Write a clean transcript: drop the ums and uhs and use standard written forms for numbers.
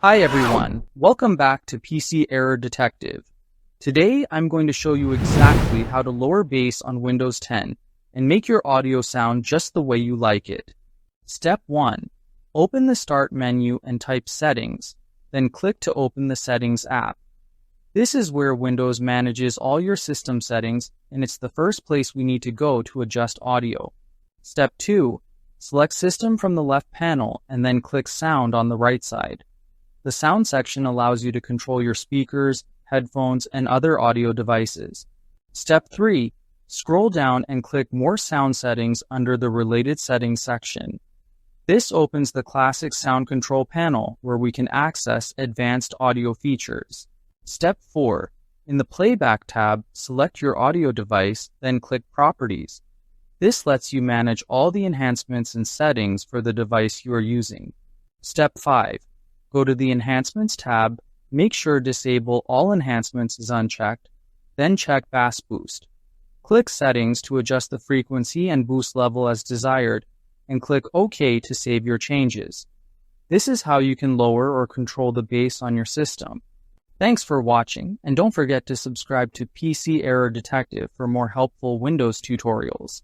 Hi everyone, welcome back to PC Error Detective. Today I'm going to show you exactly how to lower bass on Windows 10 and make your audio sound just the way you like it. Step 1. Open the Start menu and type Settings, then click to open the Settings app. This is where Windows manages all your system settings, and it's the first place we need to go to adjust audio. Step 2. Select System from the left panel and then click Sound on the right side. The sound section allows you to control your speakers, headphones, and other audio devices. Step 3. Scroll down and click More Sound Settings under the Related Settings section. This opens the classic sound control panel where we can access advanced audio features. Step 4. In the Playback tab, select your audio device, then click Properties. This lets you manage all the enhancements and settings for the device you are using. Step 5. Go to the Enhancements tab, make sure Disable All Enhancements is unchecked, then check Bass Boost. Click Settings to adjust the frequency and boost level as desired, and click OK to save your changes. This is how you can lower or control the bass on your system. Thanks for watching, and don't forget to subscribe to PC Error Detective for more helpful Windows tutorials.